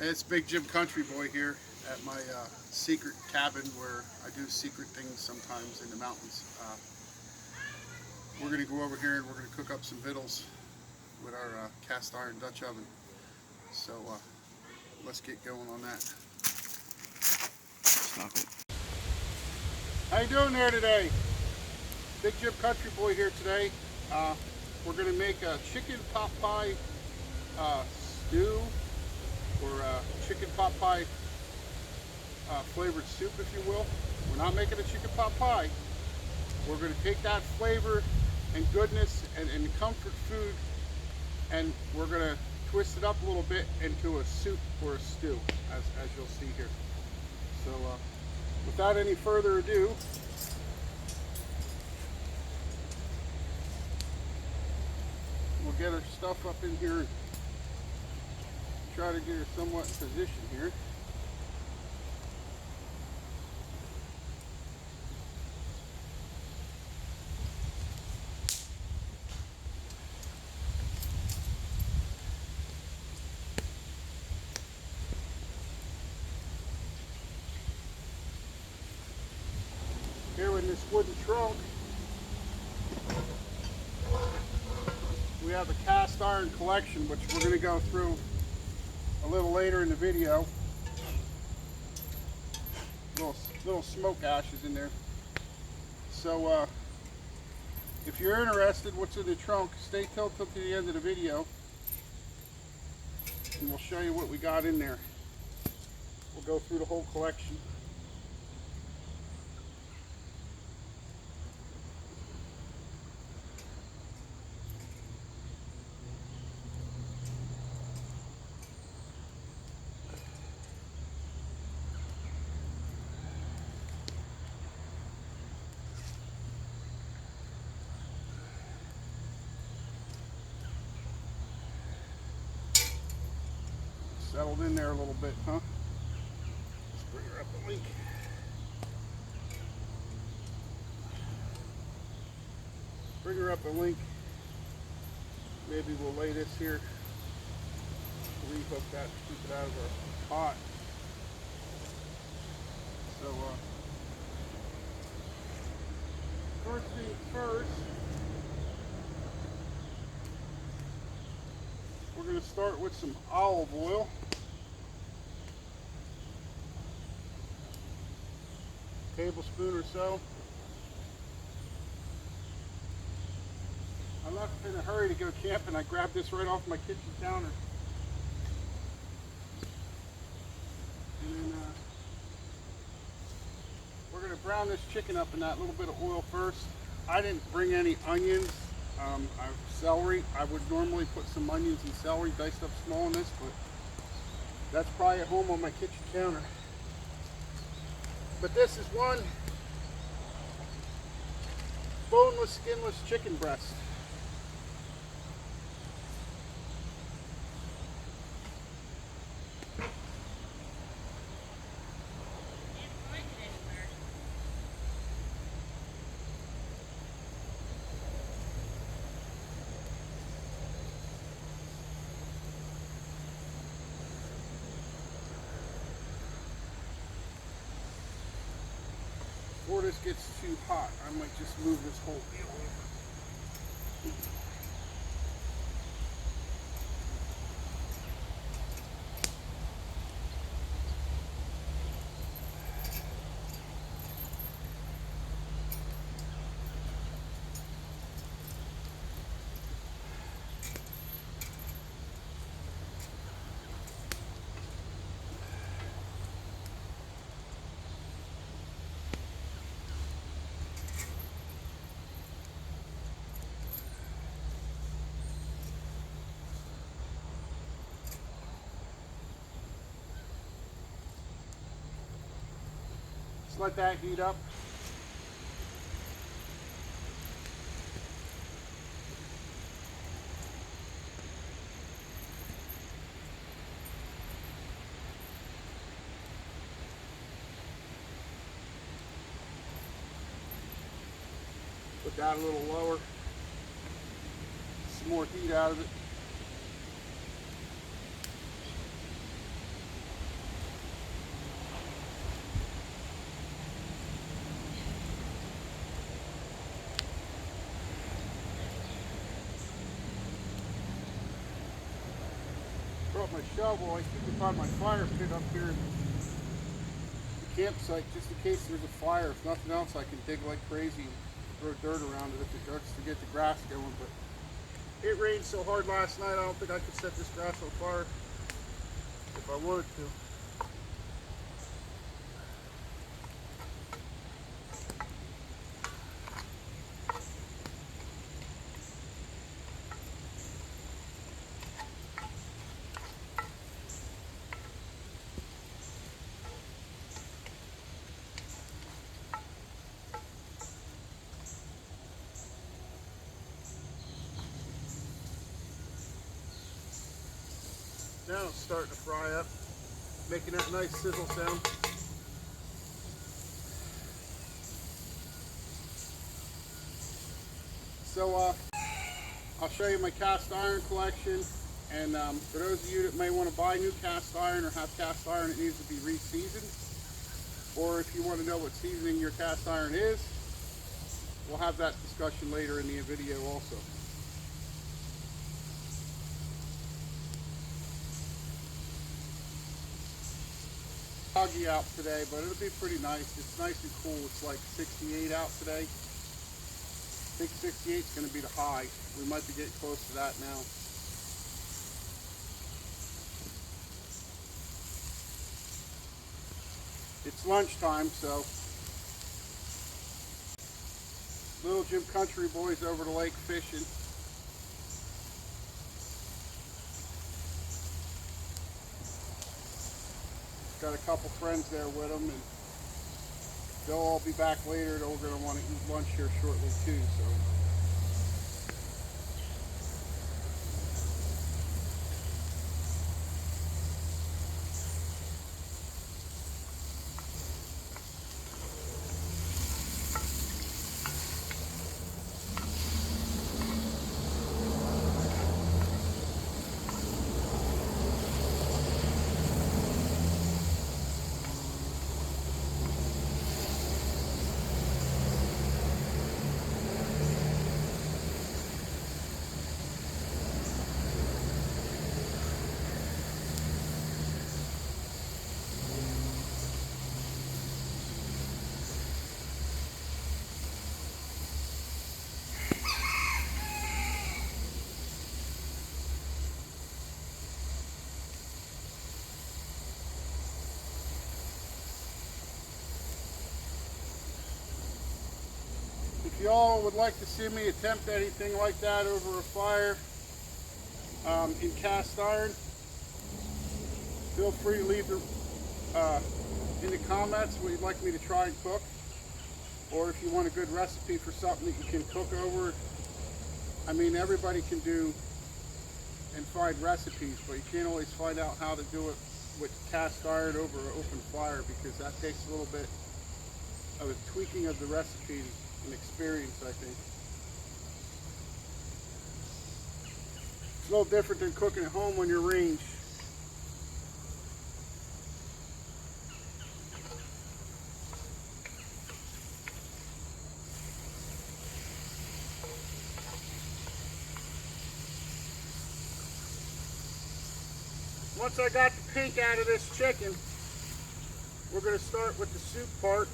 It's Big Jim Country Boy here at my secret cabin where I do secret things sometimes in the mountains. We're going to go over here and we're going to cook up some victuals with our cast iron Dutch oven. So let's get going on that. Stop it. How you doing there today? Big Jim Country Boy here today. We're going to make a chicken pot pie stew, or chicken pot pie flavored soup, if you will. We're not making a chicken pot pie. We're going to take that flavor and goodness and comfort food, and we're going to twist it up a little bit into a soup or a stew, as you'll see here. So without any further ado, we'll get our stuff up in here and try to get her somewhat in position here. Here in this wooden trunk, we have a cast iron collection, which we're going to go through a little later in the video. Little smoke ashes in there. So if you're interested what's in the trunk, stay till the end of the video and we'll show you what we got in there. We'll go through the whole collection. Settled in there a little bit, huh? Let's bring her up a link. Bring her up a link. Maybe we'll lay this here, rehook that to keep it out of our pot. So first thing first, we're going to start with some olive oil. Tablespoon or so. I'm not in a hurry to go camping. I grabbed this right off my kitchen counter. And then we're going to brown this chicken up in that little bit of oil first. I didn't bring any onions. Celery. I would normally put some onions and celery diced up small in this, but that's probably at home on my kitchen counter. But this is one boneless, skinless chicken breast. Before this gets too hot, I might just move this whole deal over. Just let that heat up. Put that a little lower. Some more heat out of it. my shovel, I think I find my fire pit up here in the campsite just in case there's a fire. If nothing else, I can dig like crazy and throw dirt around it if it starts to get the grass going. But it rained so hard last night, I don't think I could set this grass on fire if I wanted to. Now it's starting to fry up, making that nice sizzle sound. So I'll show you my cast iron collection, and for those of you that may want to buy new cast iron or have cast iron that needs to be re-seasoned, or if you want to know what seasoning your cast iron is, we'll have that discussion later in the video also. Foggy out today, but it'll be pretty nice. It's nice and cool. It's like 68 out today. I think 68 is going to be the high. We might be getting close to that now. It's lunchtime, so little Jim Country boy's over the lake fishing. Got a couple friends there with him, and they'll all be back later. They're going to want to eat lunch here shortly too. So if y'all would like to see me attempt anything like that over a fire in cast iron, feel free to leave in the comments what you'd like me to try and cook, or if you want a good recipe for something that you can cook over. I mean, everybody can do and find recipes, but you can't always find out how to do it with cast iron over an open fire, because that takes a little bit of a tweaking of the recipe and experience, I think. It's a little different than cooking at home on your range. Once I got the pink out of this chicken, we're going to start with the soup part.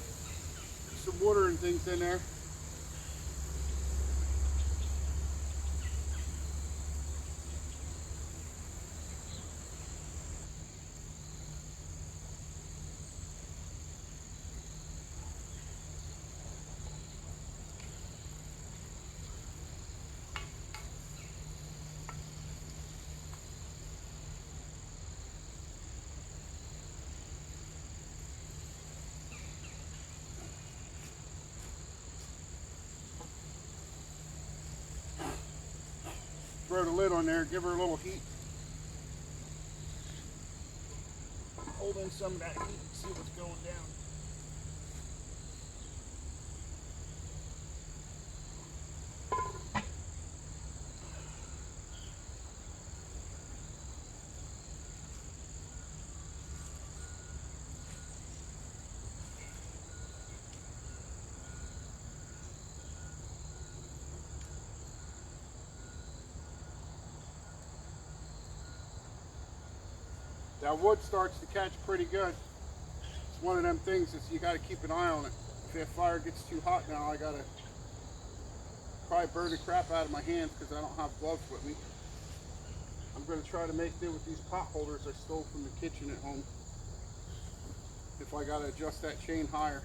Some water and things in there. Throw the lid on there, give her a little heat. Hold in some of that heat and see what's going down. That wood starts to catch pretty good. It's one of them things that you got to keep an eye on it. If that fire gets too hot now, I got to probably burn the crap out of my hands because I don't have gloves with me. I'm going to try to make do with these pot holders I stole from the kitchen at home. If I got to adjust that chain higher.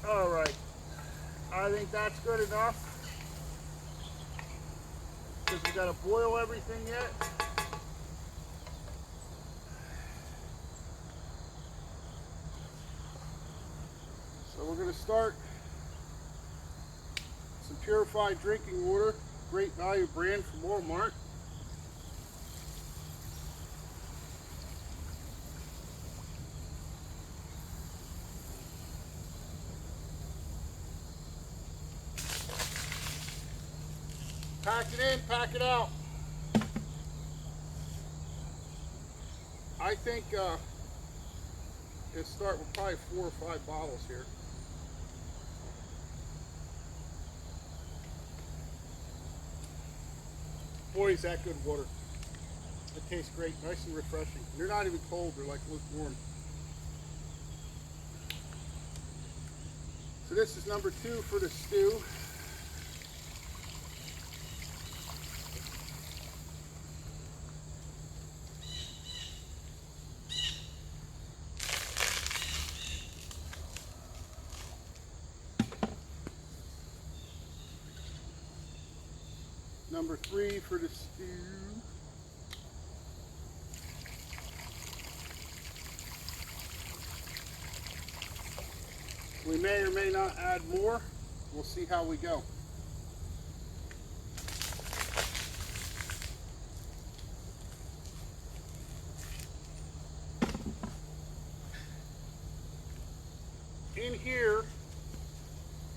All right, I think that's good enough because we got to boil everything yet. So we're going to start some purified drinking water, great value brand from Walmart. Pack it in, pack it out. I think let's start with probably 4 or 5 bottles here. Boy, is that good water. It tastes great, nice and refreshing. They're not even cold, they're like lukewarm. So this is number 2 for the stew. Number 3 for the stew. We may or may not add more. We'll see how we go. In here,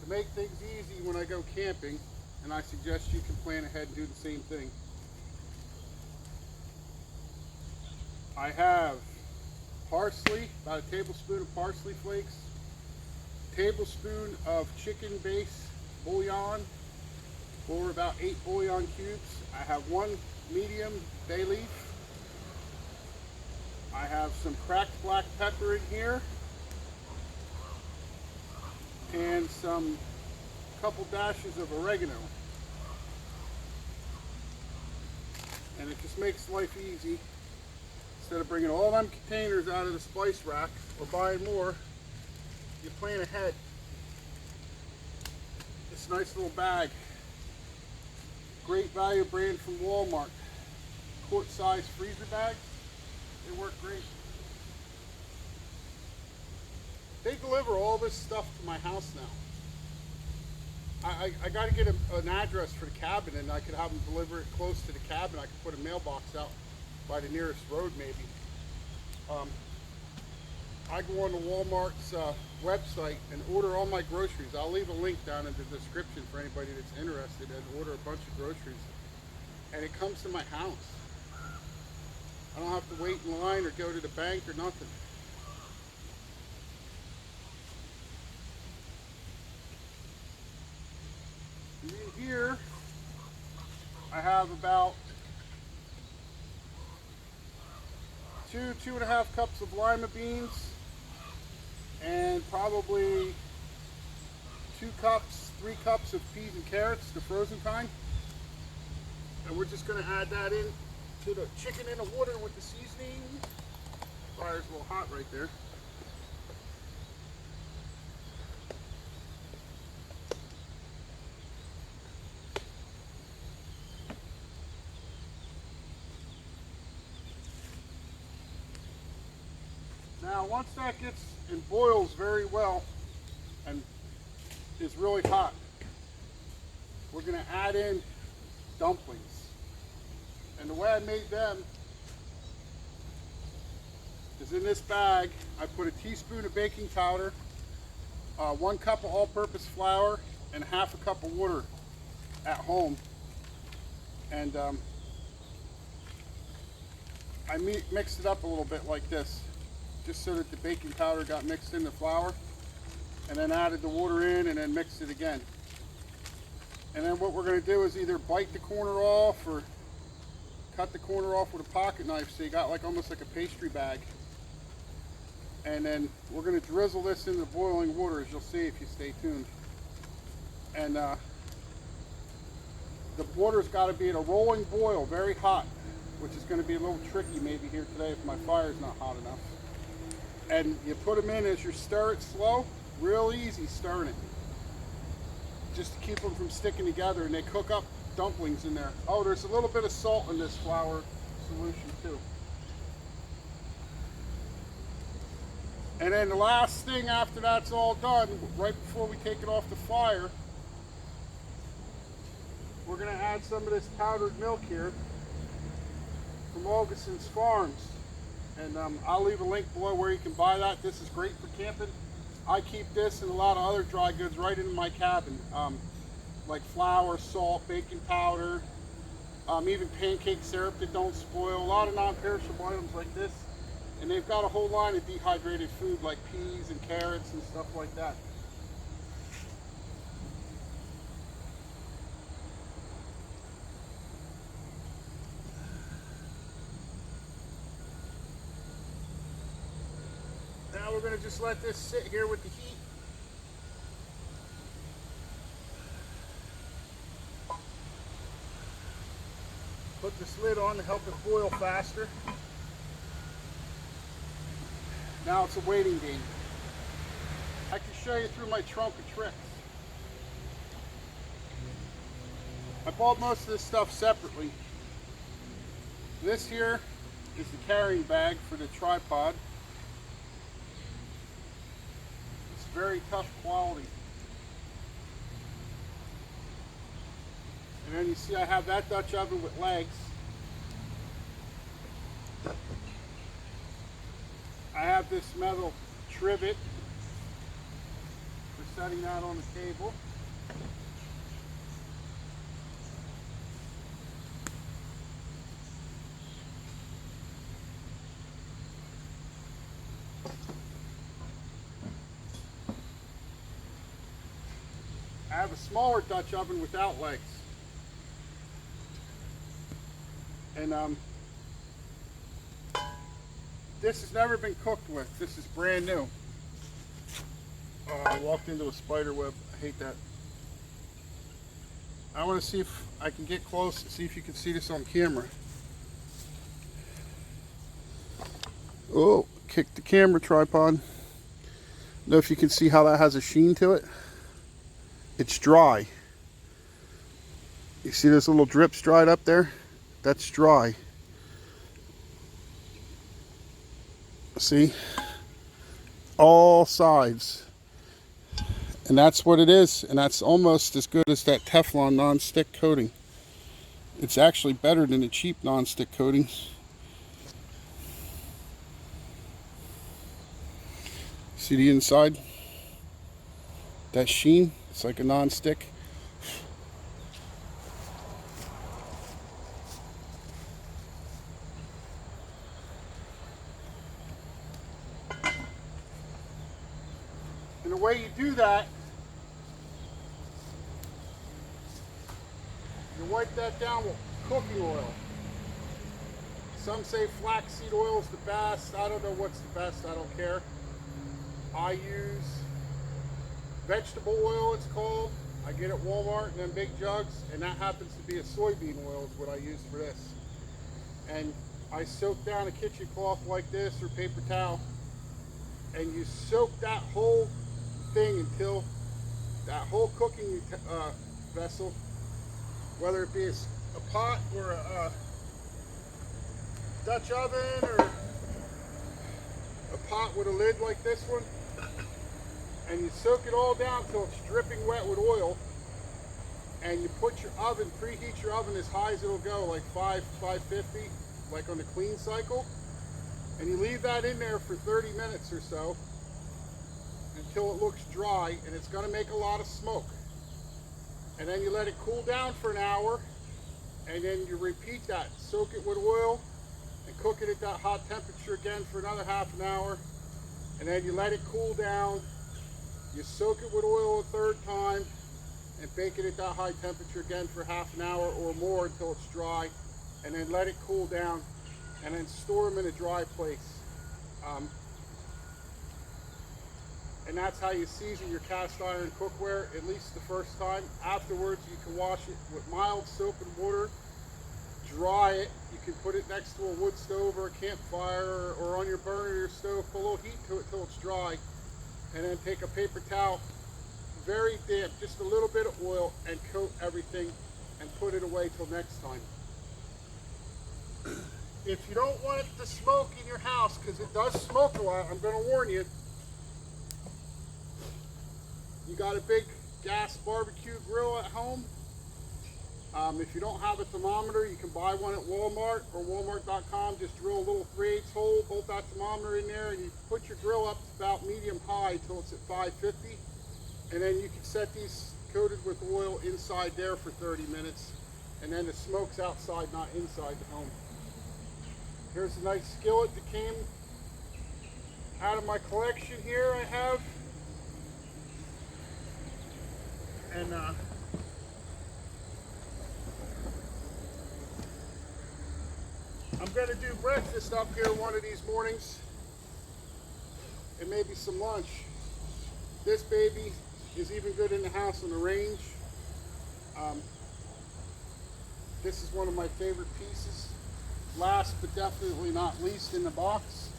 to make things easy when I go camping, and I suggest you can plan ahead and do the same thing, I have parsley, about a tablespoon of parsley flakes, a tablespoon of chicken base bouillon, or about 8 bouillon cubes. I have 1 medium bay leaf. I have some cracked black pepper in here, and some couple dashes of oregano. And it just makes life easy. Instead of bringing all them containers out of the spice rack or buying more, you plan ahead. This nice little bag. Great value brand from Walmart. Quart size freezer bags. They work great. They deliver all this stuff to my house now. I got to get an address for the cabin, and I could have them deliver it close to the cabin. I could put a mailbox out by the nearest road maybe. I go on to Walmart's website and order all my groceries. I'll leave a link down in the description for anybody that's interested, and order a bunch of groceries. And it comes to my house. I don't have to wait in line or go to the bank or nothing. And in here, I have about 2.5 cups of lima beans, and probably 3 cups of peas and carrots, the frozen kind. And we're just going to add that in to the chicken in the water with the seasoning. Fire's a little hot right there. Now once that gets and boils very well and is really hot, we're going to add in dumplings. And the way I made them is in this bag, I put a teaspoon of baking powder, 1 cup of all-purpose flour, and half a cup of water at home. And I mixed it up a little bit like this, just so that the baking powder got mixed in the flour, and then added the water in and then mixed it again. And then what we're going to do is either bite the corner off or cut the corner off with a pocket knife, so you got like almost like a pastry bag. And then we're going to drizzle this into boiling water, as you'll see if you stay tuned. And the water's got to be at a rolling boil, very hot, which is going to be a little tricky maybe here today if my fire's not hot enough. And you put them in as you stir it slow, real easy stirring it, just to keep them from sticking together, and they cook up dumplings in there. Oh, there's a little bit of salt in this flour solution too. And then the last thing after that's all done, right before we take it off the fire, we're going to add some of this powdered milk here from Augustin's Farms. And I'll leave a link below where you can buy that. This is great for camping. I keep this and a lot of other dry goods right in my cabin, like flour, salt, baking powder, even pancake syrup that don't spoil, a lot of non-perishable items like this. And they've got a whole line of dehydrated food like peas and carrots and stuff like that. Now we're going to just let this sit here with the heat. Put this lid on to help it boil faster. Now it's a waiting game. I can show you through my trunk of tricks. I bought most of this stuff separately. This here is the carrying bag for the tripod. It's very tough quality. And then you see I have that Dutch oven with legs. I have this metal trivet for setting that on the table. I have a smaller Dutch oven without legs. And this has never been cooked with. This is brand new. Oh, I walked into a spider web. I hate that. I want to see if I can get close and see if you can see this on camera. Oh, kicked the camera tripod. Know if you can see how that has a sheen to it. It's dry. You see those little drips dried up there? That's dry. See? All sides. And that's what it is. And that's almost as good as that Teflon non-stick coating. It's actually better than the cheap non-stick coatings. See the inside? That sheen? It's like a non-stick. And the way you do that, you wipe that down with cooking oil. Some say flaxseed oil is the best. I don't know what's the best. I don't care. I use vegetable oil, it's called. I get it at Walmart in them big jugs, and that happens to be a soybean oil is what I use for this. And I soak down a kitchen cloth like this or paper towel, and you soak that whole thing until that whole cooking vessel, whether it be a pot or a Dutch oven or a pot with a lid like this one, and you soak it all down till it's dripping wet with oil, and you put your oven, preheat your oven as high as it'll go, like 550, like on the clean cycle, and you leave that in there for 30 minutes or so until it looks dry, and it's going to make a lot of smoke. And then you let it cool down for an hour, and then you repeat that. Soak it with oil and cook it at that hot temperature again for another half an hour, and then you let it cool down. You soak it with oil a third time and bake it at that high temperature again for half an hour or more until it's dry, and then let it cool down, and then store them in a dry place. And that's how you season your cast iron cookware, at least the first time. Afterwards, you can wash it with mild soap and water, dry it. You can put it next to a wood stove or a campfire, or on your burner or your stove, put a little heat to it till it's dry, and then take a paper towel, very damp, just a little bit of oil, and coat everything and put it away till next time. If you don't want it to smoke in your house, because it does smoke a lot, I'm going to warn you. You got a big gas barbecue grill at home. If you don't have a thermometer, you can buy one at Walmart or walmart.com. Just drill a little 3/8 hole, bolt that thermometer in there, and you put your grill up to about medium high until it's at 550. And then you can set these coated with oil inside there for 30 minutes. And then the smoke's outside, not inside the home. Here's a nice skillet that came out of my collection here I have. And I'm going to do breakfast up here one of these mornings, and maybe some lunch. This baby is even good in the house on the range. This is one of my favorite pieces. Last but definitely not least in the box.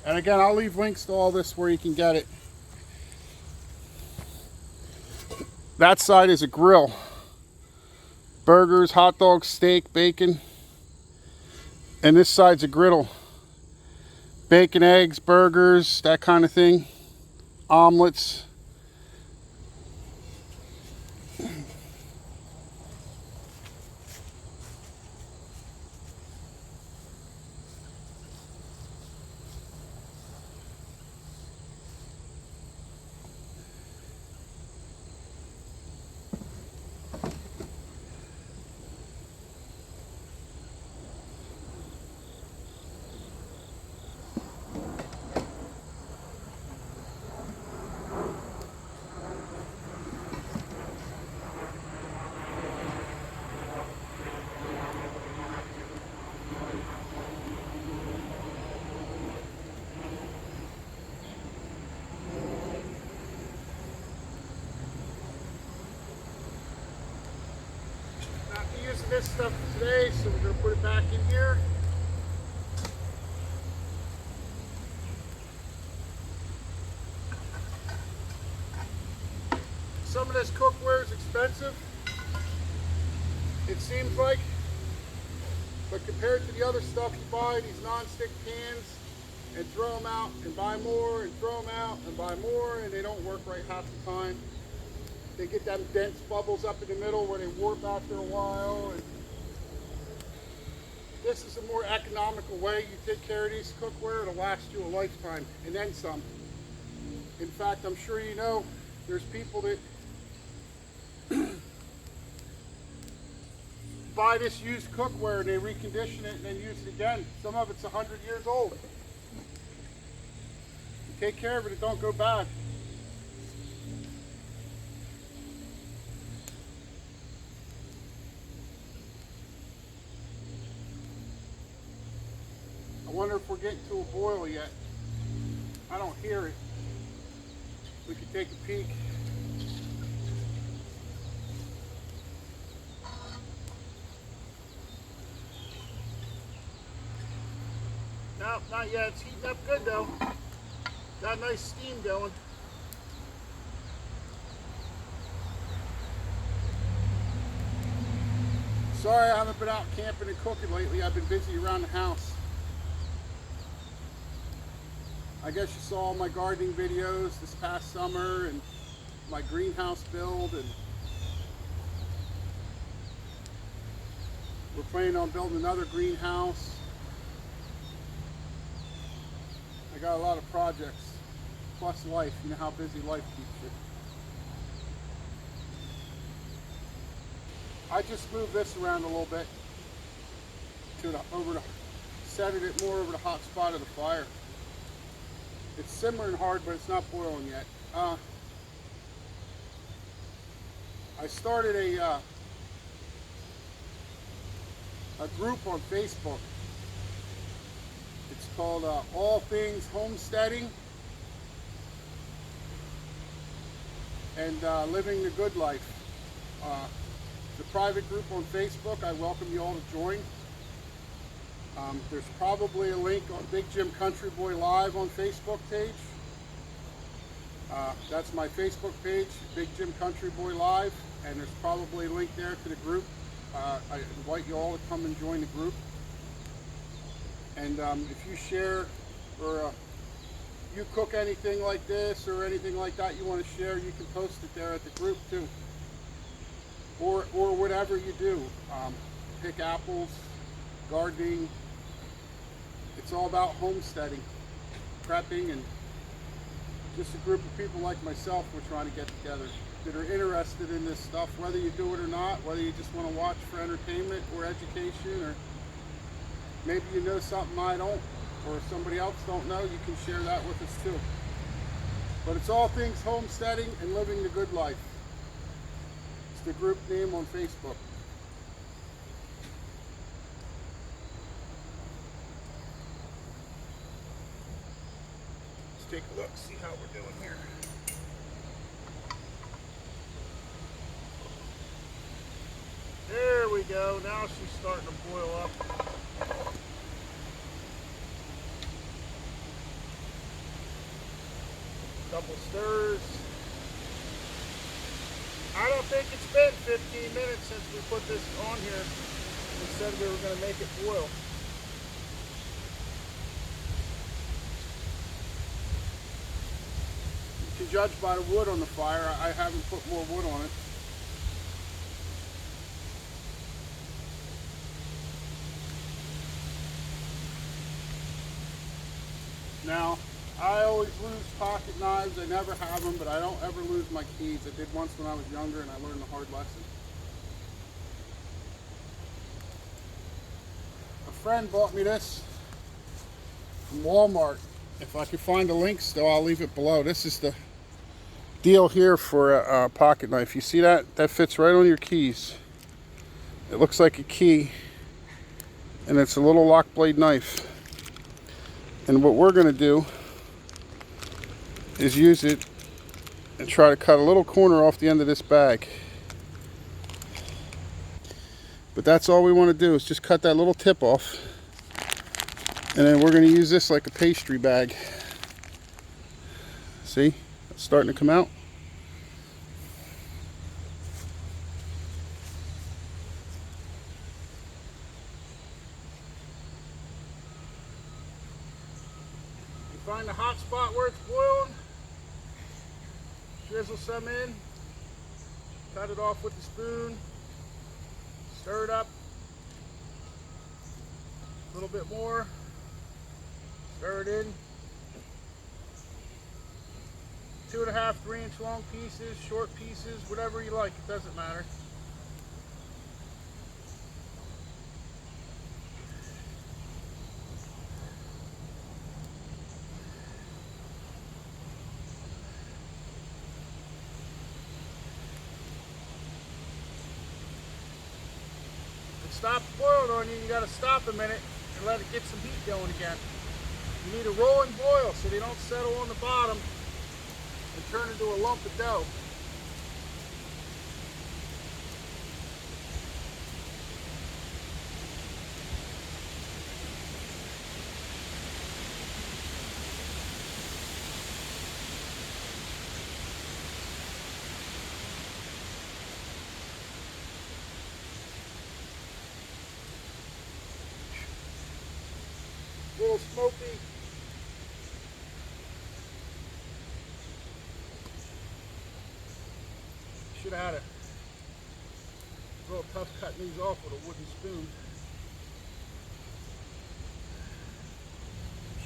And again, I'll leave links to all this where you can get it. That side is a grill. Burgers, hot dogs, steak, bacon. And this side's a griddle. Bacon, eggs, burgers, that kind of thing. Omelets. Using this stuff today, so we're going to put it back in here. Some of this cookware is expensive, it seems like, but compared to the other stuff you buy, these non-stick pans, and throw them out and buy more, and throw them out and buy more, and they don't work right half the time. They get them dense bubbles up in the middle where they warp after a while. And this is a more economical way you take care of these cookware. It'll last you a lifetime and then some. In fact, I'm sure you know there's people that buy this used cookware and they recondition it and then use it again. Some of it's 100 years old. You take care of it, it don't go bad. I wonder if we're getting to a boil yet. I don't hear it. We could take a peek. No, not yet. It's heating up good though. Got nice steam going. Sorry I haven't been out camping and cooking lately. I've been busy around the house. I guess you saw my gardening videos this past summer, and my greenhouse build, and we're planning on building another greenhouse. I got a lot of projects, plus life. You know how busy life keeps you. I just moved this around a little bit to setting it more over the hot spot of the fire. It's simmering hard, but it's not boiling yet. I started a group on Facebook. It's called All Things Homesteading and Living the Good Life. It's a private group on Facebook. I welcome you all to join. There's probably a link on Big Jim Country Boy Live on Facebook page. That's my Facebook page, Big Jim Country Boy Live, and there's probably a link there to the group. I invite you all to come and join the group. And if you share or you cook anything like this or anything like that you want to share, you can post it there at the group too. Or whatever you do. Pick apples, gardening. It's all about homesteading, prepping, and just a group of people like myself we're trying to get together that are interested in this stuff, whether you do it or not, whether you just want to watch for entertainment or education, or maybe you know something I don't, or somebody else don't know, you can share that with us too. But it's All Things Homesteading and Living the Good Life. It's the group name on Facebook. Let's take a look, see how we're doing here. There we go. Now she's starting to boil up. Couple stirs. I don't think it's been 15 minutes since we put this on here. We said we were going to make it boil. You can judge by the wood on the fire. I haven't put more wood on it. Now, I always lose pocket knives. I never have them, but I don't ever lose my keys. I did once when I was younger, and I learned a hard lesson. A friend bought me this from Walmart. If I could find the link still, I'll leave it below. This is the deal here for a pocket knife. You see that? That fits right on your keys. It looks like a key, and it's a little lock blade knife. And what we're going to do is use it and try to cut a little corner off the end of this bag. But that's all we want to do, is just cut that little tip off. And then we're going to use this like a pastry bag. See? It's starting to come out. Find the hot spot where it's boiling, drizzle some in, cut it off with the spoon, stir it up a little bit more, stir it in. 2.5 3-inch long pieces, short pieces, whatever you like, it doesn't matter. Stops boiling on you, you got to stop a minute and let it get some heat going again. You need a rolling boil so they don't settle on the bottom and turn into a lump of dough. Little smoky. should have had a little tough cutting these off with a wooden spoon.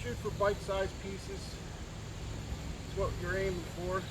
Shoot for bite-sized pieces. It's what you're aiming for.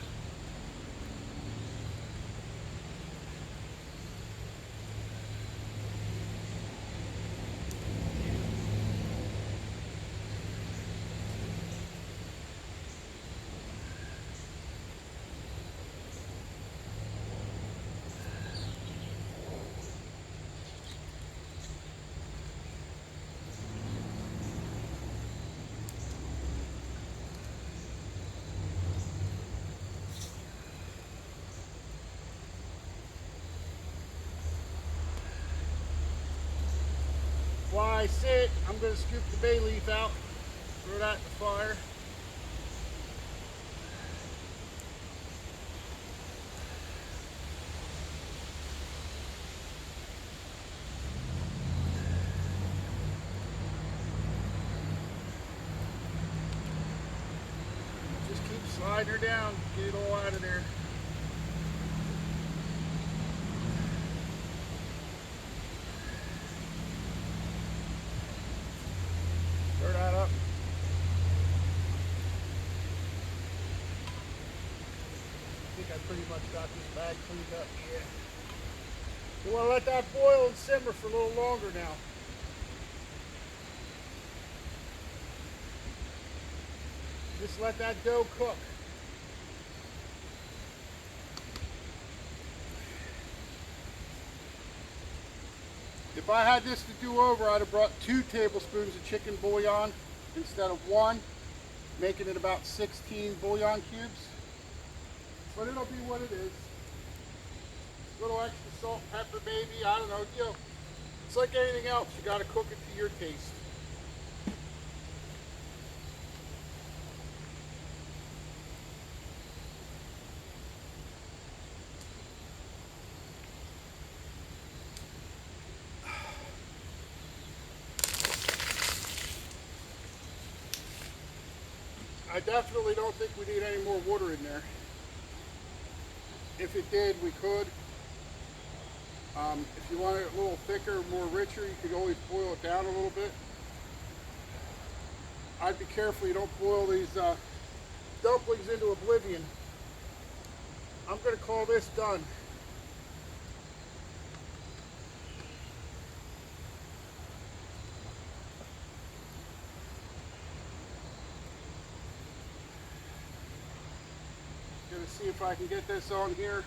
While I sit, I'm going to scoop the bay leaf out, throw that in the fire. Just keep sliding her down, get it all out of there. Stir that up. I think I pretty much got this bag cleaned up. Yeah. You want to let that boil and simmer for a little longer now. Just let that dough cook. If I had this to do over, I'd have brought 2 tablespoons of chicken bouillon instead of 1, making it about 16 bouillon cubes. But it'll be what it is. A little extra salt, pepper maybe, I don't know. You know, it's like anything else, you gotta cook it to your taste. I definitely don't think we need any more water in there. If it did, we could. If you want it a little thicker, more richer, you could always boil it down a little bit. I'd be careful you don't boil these dumplings into oblivion. I'm going to call this done. Gonna see if I can get this on here.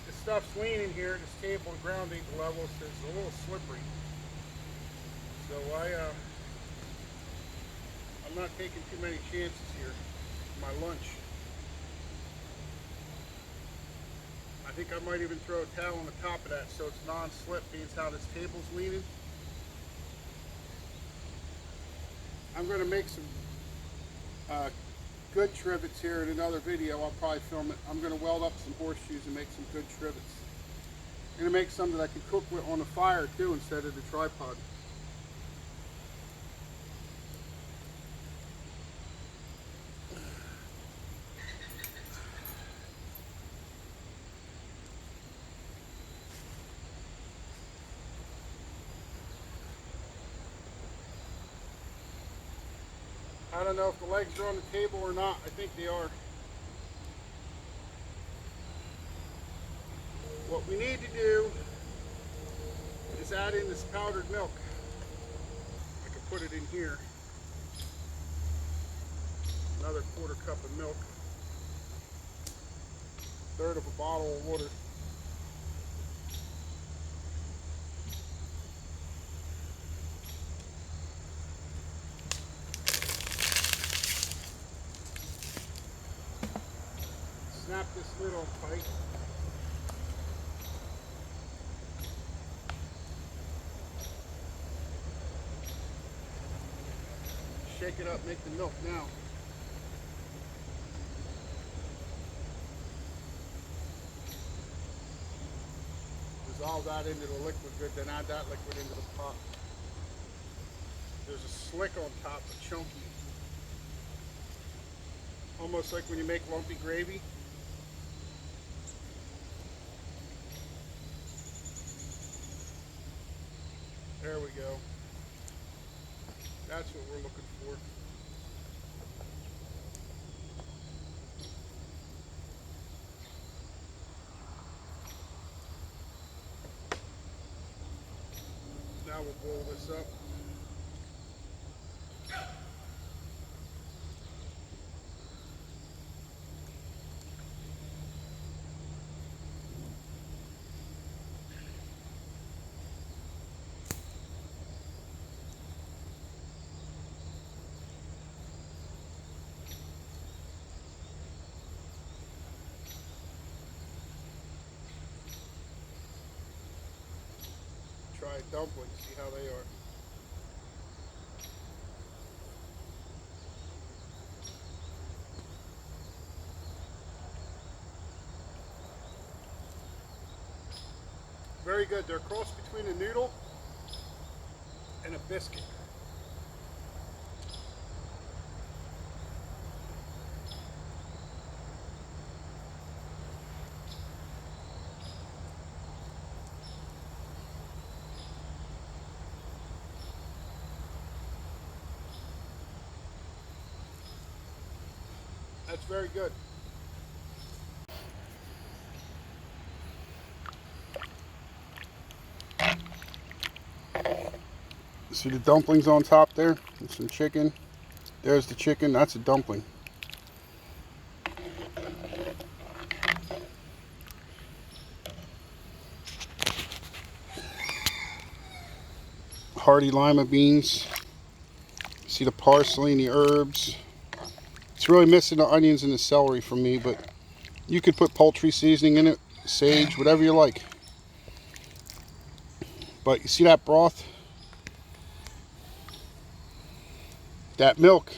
This stuff's leaning here. This table and ground ain't level, so it's a little slippery. So I'm not taking too many chances here. My lunch. I think I might even throw a towel on the top of that so it's non-slip, being how this table's leaning. I'm going to make some good trivets here in another video. I'll probably film it. I'm going to weld up some horseshoes and make some good trivets. I'm going to make some that I can cook with on the fire too instead of the tripod. I don't know if the legs are on the table or not. I think they are. What we need to do is add in this powdered milk. I can put it in here. Another 1/4 cup of milk. 1/3 of a bottle of water. Snap this lid on tight. Shake it up, make the milk now. Dissolve that into the liquid good, then add that liquid into the pot. There's a slick on top, a chunky. almost like when you make lumpy gravy. There we go. That's what we're looking for. Now we'll boil this up. Try dumplings, see how they are. Very good. They're a cross between a noodle and a biscuit. That's very good. See the dumplings on top there? And some chicken. There's the chicken. That's a dumpling. Hearty lima beans. See the parsley and the herbs. It's really missing the onions and the celery for me, but you could put poultry seasoning in it, sage, whatever you like. But you see that broth? That milk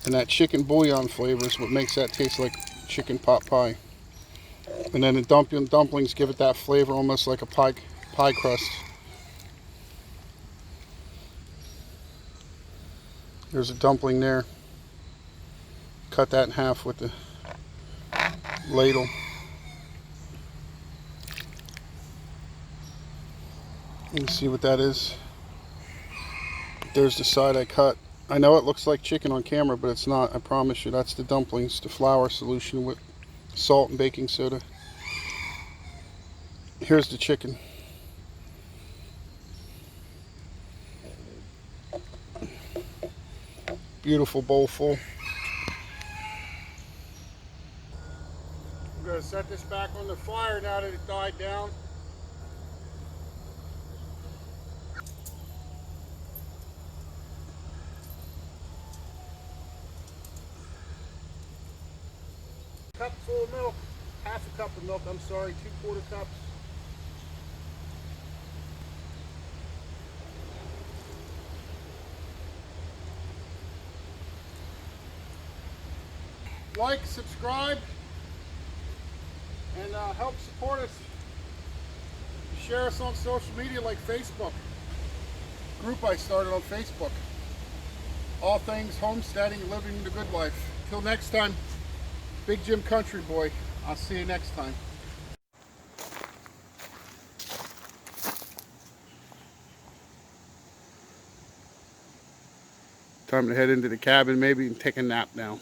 and that chicken bouillon flavor is what makes that taste like chicken pot pie. And then the dumplings give it that flavor almost like a pie crust. There's a dumpling there. Cut that in half with the ladle. You can see what that is. There's the side I cut. I know it looks like chicken on camera, but it's not. I promise you. That's the dumplings, the flour solution with salt and baking soda. Here's the chicken. Beautiful bowl full. I'm going to set this back on the fire now that it died down. Cup full of milk, half a cup of milk, I'm sorry, 2/4 cups. Like, subscribe, and help support us. Share us on social media like Facebook. Group I started on Facebook. All things homesteading, living the good life. Till next time, Big Jim Country Boy. I'll see you next time. Time to head into the cabin maybe and take a nap now.